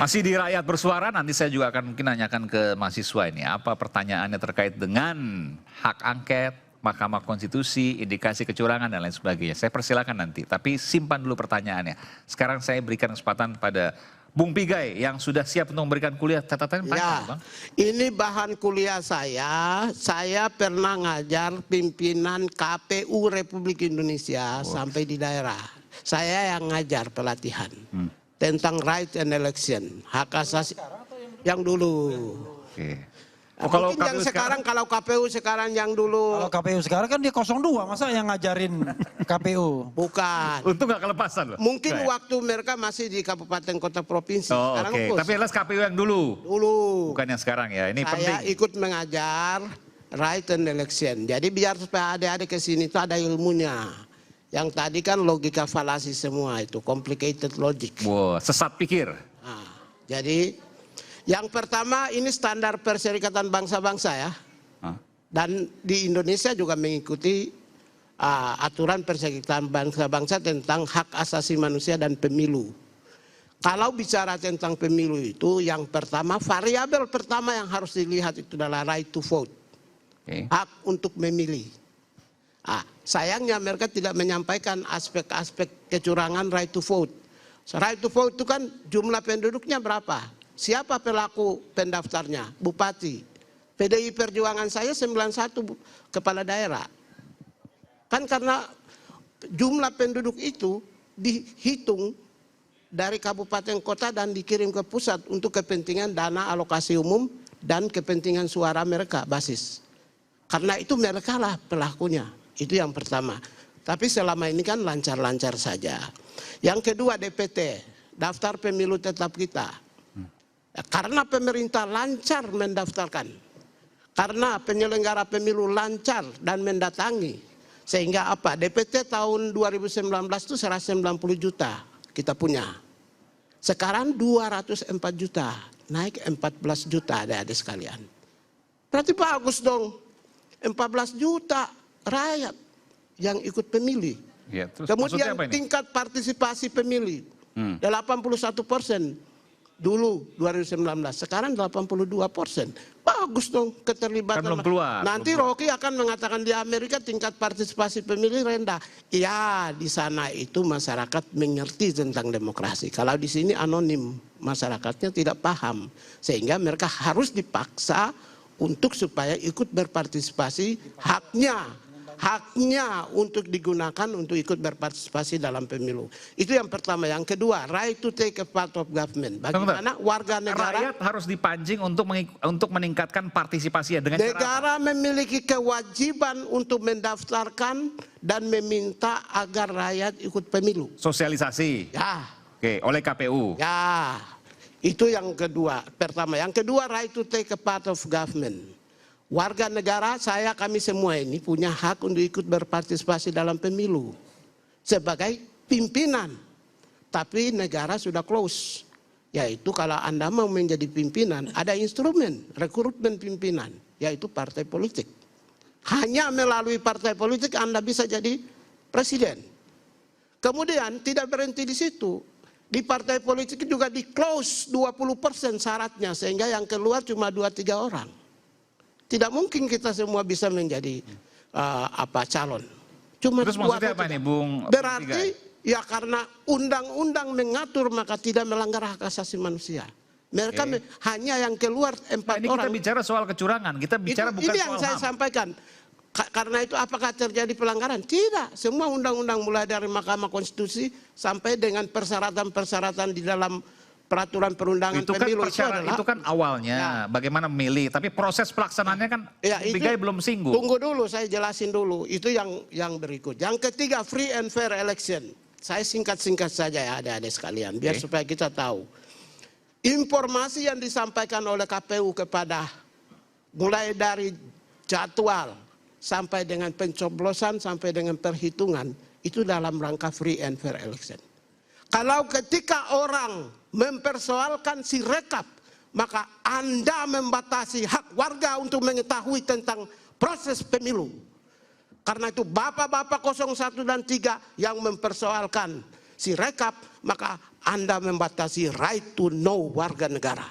Masih di rakyat bersuara, nanti saya juga akan mungkin nanyakan ke mahasiswa ini. Apa pertanyaannya terkait dengan hak angket, Mahkamah Konstitusi, indikasi kecurangan, dan lain sebagainya. Saya persilakan nanti, tapi simpan dulu pertanyaannya. Sekarang saya berikan kesempatan pada Bung Pigai yang sudah siap untuk memberikan kuliah catatan panjang, Bang. Ini bahan kuliah saya. Saya pernah ngajar pimpinan KPU Republik Indonesia sampai di daerah. Saya yang ngajar pelatihan tentang right and election, hak asasi yang dulu. Kalau mungkin yang sekarang, kalau KPU sekarang yang dulu. Kalau KPU sekarang kan dia 02, masa yang ngajarin KPU? Bukan. Untung gak kelepasan loh. Mungkin waktu mereka masih di kabupaten kota provinsi. Oh, sekarang Tapi jelas KPU yang dulu. Dulu. Bukan yang sekarang ya. Ini saya penting. ikut mengajar right and election. Jadi biar supaya adik-adik ke sini itu ada ilmunya. Yang tadi kan logika falasi semua itu, complicated logic. Wow, sesat pikir. Nah, jadi yang pertama ini standar Perserikatan Bangsa-Bangsa ya. Dan di Indonesia juga mengikuti aturan Perserikatan Bangsa-Bangsa tentang hak asasi manusia dan pemilu. Kalau bicara tentang pemilu itu, yang pertama, variabel pertama yang harus dilihat itu adalah right to vote. Hak untuk memilih. Sayangnya mereka tidak menyampaikan aspek-aspek kecurangan right to vote. Right to vote itu kan jumlah penduduknya berapa? Siapa pelaku pendaftarnya? Bupati. PDI Perjuangan saya 91 kepala daerah. Kan karena jumlah penduduk itu dihitung dari kabupaten kota dan dikirim ke pusat untuk kepentingan dana alokasi umum dan kepentingan suara mereka basis. Karena itu mereka lah pelakunya. Itu yang pertama. Tapi selama ini kan lancar-lancar saja. Yang kedua DPT, daftar pemilu tetap kita. Karena pemerintah lancar mendaftarkan. Karena penyelenggara pemilu lancar dan mendatangi. Sehingga apa? DPT tahun 2019 itu 190 juta kita punya. Sekarang 204 juta. Naik 14 juta adik-adik sekalian. Berarti bagus dong. 14 juta rakyat yang ikut pemilih. Ya, terus kemudian tingkat partisipasi pemilih 81% dulu 2019, sekarang 82%. Bagus dong keterlibatan. Kan belum keluar. Nanti Rocky akan mengatakan di Amerika tingkat partisipasi pemilih rendah. Iya, di sana itu masyarakat mengerti tentang demokrasi. Kalau di sini anonim, masyarakatnya tidak paham. Sehingga mereka harus dipaksa untuk supaya ikut berpartisipasi, haknya untuk digunakan untuk ikut berpartisipasi dalam pemilu. Itu yang pertama. Yang kedua, right to take a part of government. Bagaimana warga negara, rakyat harus dipancing untuk meningkatkan partisipasi dengan negara memiliki kewajiban untuk mendaftarkan dan meminta agar rakyat ikut pemilu. Sosialisasi. Ya. Oke, oleh KPU. Ya. Itu yang kedua. Pertama. Yang kedua, right to take a part of government. Warga negara, kami semua ini punya hak untuk ikut berpartisipasi dalam pemilu. Sebagai pimpinan. Tapi negara sudah close. Yaitu kalau Anda mau menjadi pimpinan, ada instrumen rekrutmen pimpinan. Yaitu partai politik. Hanya melalui partai politik Anda bisa jadi presiden. Kemudian tidak berhenti di situ. Di partai politik juga di close 20% syaratnya. Sehingga yang keluar cuma 2-3 orang. Tidak mungkin kita semua bisa menjadi calon. Cuma terus maksudnya apa nih, Bung? Berarti ya karena undang-undang mengatur maka tidak melanggar hak asasi manusia. Mereka hanya yang keluar 4 orang. Kita bicara soal kecurangan, kita bicara bukan soal ini yang saya sampaikan. Karena itu apakah terjadi pelanggaran? Tidak. Semua undang-undang mulai dari Mahkamah Konstitusi sampai dengan persyaratan-persyaratan di dalam peraturan perundangan pemilu itu kan awalnya bagaimana memilih, tapi proses pelaksanaannya kan Pigai belum singgung. Tunggu dulu, saya jelasin dulu. Itu yang berikut. Yang ketiga, free and fair election. Saya singkat-singkat saja ya adik-adik sekalian, biar supaya kita tahu. Informasi yang disampaikan oleh KPU kepada mulai dari jadwal sampai dengan pencoblosan sampai dengan perhitungan itu dalam rangka free and fair election. Kalau ketika orang mempersoalkan si rekap, maka Anda membatasi hak warga untuk mengetahui tentang proses pemilu. Karena itu bapak-bapak 01 dan 3 yang mempersoalkan Sirekap, maka Anda membatasi right to know warga negara.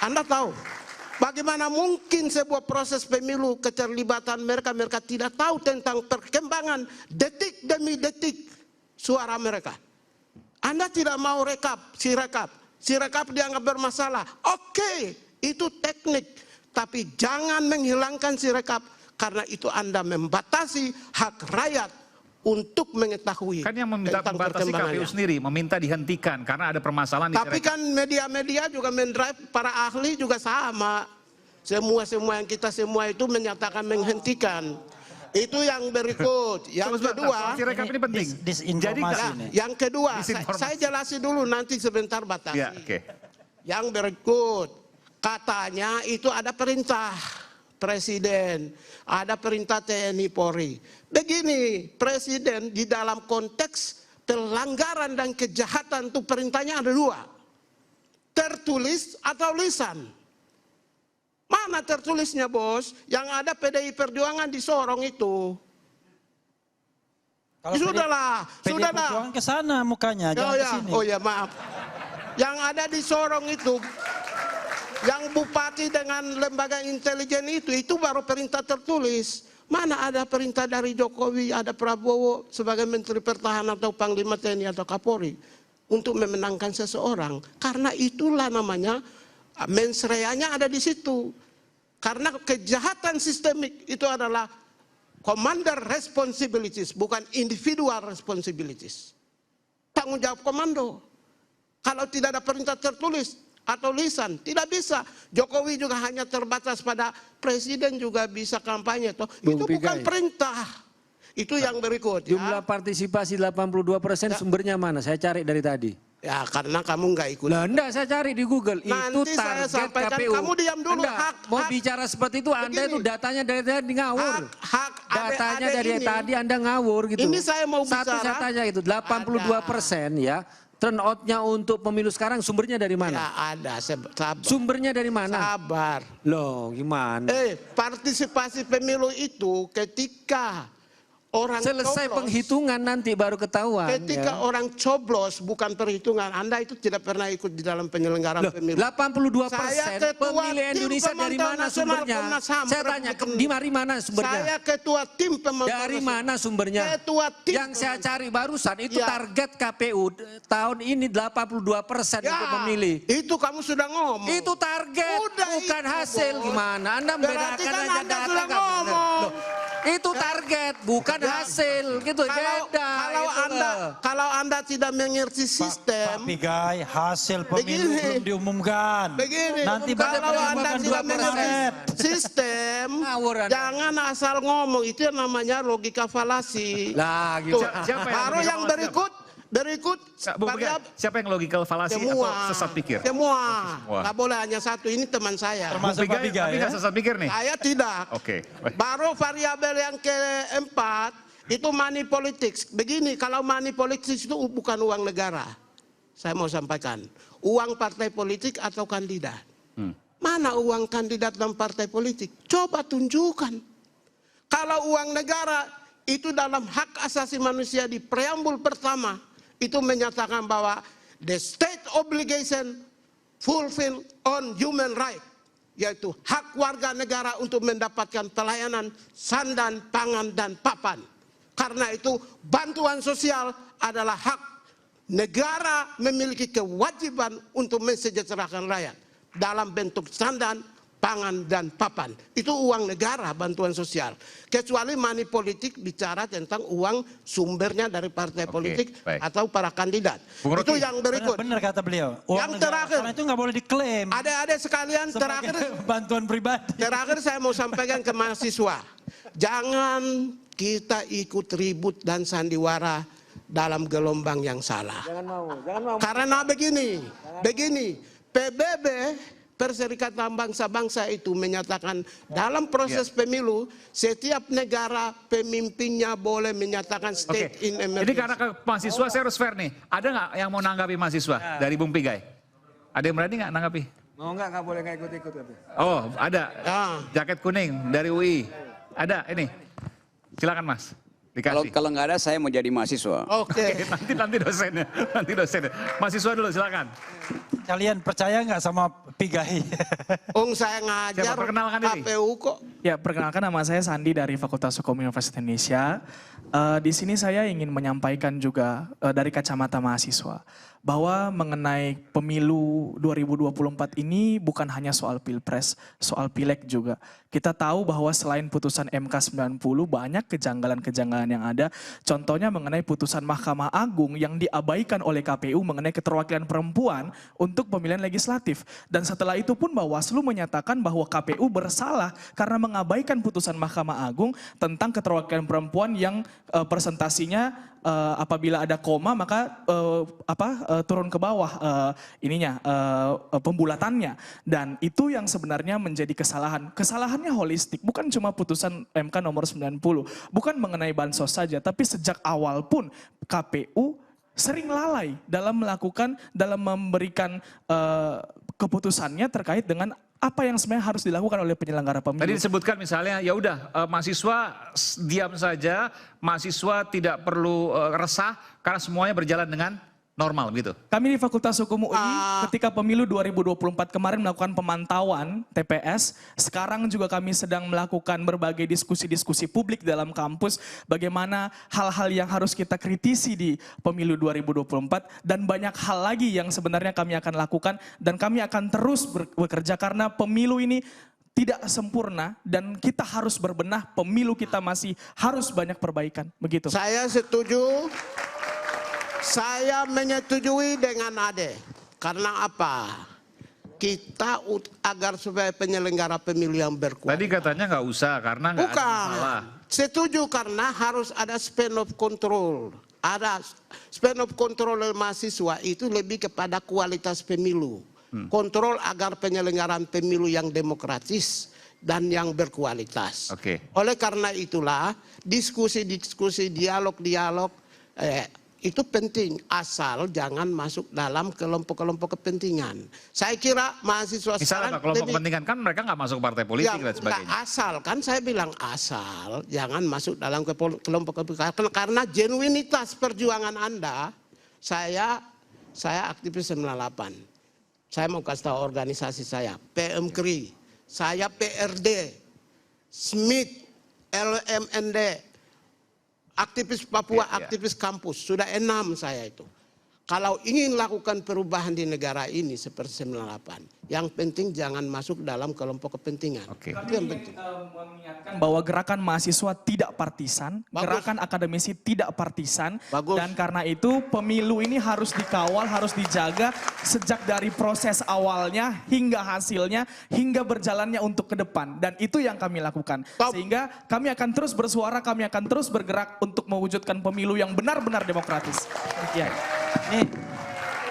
Anda tahu, bagaimana mungkin sebuah proses pemilu keterlibatan mereka tidak tahu tentang perkembangan detik demi detik suara mereka. Anda tidak mau Sirekap dianggap bermasalah. Oke, itu teknik. Tapi jangan menghilangkan Sirekap karena itu Anda membatasi hak rakyat untuk mengetahui. Kan yang meminta membatasi KPU sendiri, meminta dihentikan karena ada permasalahan di Tapi kan media-media juga mendrive, para ahli juga sama. Semua yang kita semua itu menyatakan menghentikan. Itu yang berikut. Yang kedua, Sirekap ini penting. Disinformasi ini. Yang kedua, saya jelasin dulu nanti sebentar batasi. Ya, oke. Yang berikut, katanya itu ada perintah Presiden, ada perintah TNI Polri. Begini, Presiden di dalam konteks pelanggaran dan kejahatan itu perintahnya ada dua. Tertulis atau lisan. Mana tertulisnya bos? Yang ada PDI Perjuangan di Sorong itu. Kalau Sudahlah. Perjuangan ke sana mukanya, jangan ke sini. Oh ya maaf. Yang ada di Sorong itu, yang bupati dengan lembaga intelijen itu baru perintah tertulis. Mana ada perintah dari Jokowi, ada Prabowo sebagai Menteri Pertahanan atau Panglima TNI atau Kapolri untuk memenangkan seseorang. Karena itulah namanya mens rea-nya ada di situ. Karena kejahatan sistemik itu adalah commander responsibilities, bukan individual responsibilities. Tanggung jawab komando. Kalau tidak ada perintah tertulis atau lisan, tidak bisa. Jokowi juga hanya terbatas pada presiden juga bisa kampanye. Toh. Itu bukan perintah. Itu yang berikut. Jumlah partisipasi 82% sumbernya mana? Saya cari dari tadi. Ya karena kamu nggak ikut. Lah enggak, saya cari di Google. Nanti itu saya target sampaikan, KPU. kamu diam dulu. Enggak, mau bicara seperti itu Anda itu datanya dari tadi ngawur. Datanya dari tadi Anda ngawur gitu. Ini saya mau Satu saya tanya itu 82% ya. Turnoutnya untuk pemilu sekarang sumbernya dari mana? Ya ada, sabar. Sumbernya dari mana? Sabar. Loh gimana? Partisipasi pemilu itu ketika orang Selesai coblos, penghitungan nanti baru ketahuan. ketika orang coblos bukan perhitungan. Anda itu tidak pernah ikut di dalam penyelenggaraan pemilu. 82% pemilih Indonesia dari mana sumbernya? Saya tanya, di mana sumbernya? Saya ketua tim pemantau Dari mana sumbernya? Ketua tim Yang saya cari barusan itu target KPU tahun ini 82% untuk memilih. Itu kamu sudah ngomong. Itu target, bukan hasil. Gimana? Anda membedakan Berarti kan aja Anda data sudah nggak benar. ngomong. Loh, itu target, bukan hasil. Gitu, beda. Kalau Anda tidak mengerti sistem. Pak Pigai, hasil pemilu belum diumumkan. Begini, Nanti kalau Anda tidak 2%. mengerti sistem, jangan asal ngomong. Itu yang namanya logika falasi. Lah, gitu. Baru yang berikut Siapa yang logical falasi atau sesat pikir? Semua. Nggak boleh hanya satu. Ini teman saya. Termasuk Pak Pigai tapi ya? nggak sesat pikir nih? Saya tidak. Oke. Baru variabel yang keempat itu money politics. Begini, kalau money politics itu bukan uang negara. Saya mau sampaikan. Uang partai politik atau kandidat. Mana uang kandidat dan partai politik? Coba tunjukkan. Kalau uang negara itu dalam hak asasi manusia di preambul pertama. Itu menyatakan bahwa the state obligation fulfill on human right. Yaitu hak warga negara untuk mendapatkan pelayanan sandan, pangan, dan papan. Karena itu bantuan sosial adalah hak negara memiliki kewajiban untuk mensejahterakan rakyat. Dalam bentuk sandan, pangan, dan papan. Itu uang negara, bantuan sosial. Kecuali money politik bicara tentang uang sumbernya dari partai politik atau para kandidat. Itu yang berikut. Benar kata beliau. Uang Yang negara, terakhir. karena itu nggak boleh diklaim. Adik-adik sekalian, terakhir. Bantuan pribadi. Terakhir saya mau sampaikan ke mahasiswa. Jangan kita ikut ribut dan sandiwara dalam gelombang yang salah. Jangan mau. Karena begini. PBB, Perserikatan Bangsa-Bangsa itu menyatakan dalam proses pemilu setiap negara pemimpinnya boleh menyatakan state in emergency. Jadi karena ke mahasiswa saya harus fair nih. Ada nggak yang mau nanggapi mahasiswa dari Bung Pigai? Ada yang berani nggak nanggapi? Mau nggak boleh nggak ikut-ikut. Oh ada. Jaket kuning dari UI. Ada ini. Silakan Mas. Dikasih. Kalau nggak ada saya mau jadi mahasiswa. Oke. Nanti dosennya, nanti dosennya. Mahasiswa dulu silakan. Kalian percaya nggak sama Pigai? Saya ngajar Siapa? Perkenalkan diri. KPU kok. Ya, perkenalkan nama saya Sandi dari Fakultas Hukum Universitas Indonesia. Di sini saya ingin menyampaikan juga dari kacamata mahasiswa bahwa mengenai pemilu 2024 ini bukan hanya soal pilpres, soal pileg juga. Kita tahu bahwa selain putusan MK 90 banyak kejanggalan-kejanggalan yang ada. Contohnya mengenai putusan Mahkamah Agung yang diabaikan oleh KPU mengenai keterwakilan perempuan untuk pemilihan legislatif. Dan setelah itu pun Bawaslu menyatakan bahwa KPU bersalah karena mengabaikan putusan Mahkamah Agung tentang keterwakilan perempuan yang presentasinya apabila ada koma maka turun ke bawah pembulatannya, dan itu yang sebenarnya menjadi kesalahannya holistik, bukan cuma putusan MK nomor 90, bukan mengenai bansos saja, tapi sejak awal pun KPU sering lalai dalam memberikan keputusannya terkait dengan apa yang sebenarnya harus dilakukan oleh penyelenggara pemilu. Tadi disebutkan misalnya, ya udah mahasiswa diam saja, mahasiswa tidak perlu resah karena semuanya berjalan dengan normal gitu. Kami di Fakultas Hukum UI ketika pemilu 2024 kemarin melakukan pemantauan TPS, sekarang juga kami sedang melakukan berbagai diskusi-diskusi publik dalam kampus bagaimana hal-hal yang harus kita kritisi di pemilu 2024 dan banyak hal lagi yang sebenarnya kami akan lakukan dan kami akan terus bekerja karena pemilu ini tidak sempurna dan kita harus berbenah, pemilu kita masih harus banyak perbaikan, begitu. Saya setuju. Saya menyetujui dengan Ade. Karena apa? Kita agar supaya penyelenggara pemilu yang berkualitas. Tadi katanya nggak usah karena nggak ada masalah. Setuju karena harus ada span of control. Ada span of control mahasiswa itu lebih kepada kualitas pemilu. Kontrol agar penyelenggaraan pemilu yang demokratis dan yang berkualitas. Oleh karena itulah diskusi-diskusi, dialog-dialog itu penting, asal jangan masuk dalam kelompok-kelompok kepentingan. Saya kira mahasiswa misalnya kelompok kepentingan kan mereka nggak masuk partai politik dan sebagainya. Asal, kan saya bilang asal jangan masuk dalam kelompok kepentingan. Karena genuinitas perjuangan Anda, saya aktivis 98. Saya mau kasih tahu organisasi saya, PMKRI, saya PRD, Smith, LMND, aktivis Papua, aktivis kampus, sudah 6 saya itu. Kalau ingin lakukan perubahan di negara ini seperti 98, yang penting jangan masuk dalam kelompok kepentingan. Itu yang penting. Mengingatkan bahwa gerakan mahasiswa tidak partisan, gerakan akademisi tidak partisan, dan karena itu pemilu ini harus dikawal, harus dijaga sejak dari proses awalnya hingga hasilnya, hingga berjalannya untuk ke depan. Dan itu yang kami lakukan. Sehingga kami akan terus bersuara, kami akan terus bergerak untuk mewujudkan pemilu yang benar-benar demokratis. Nih,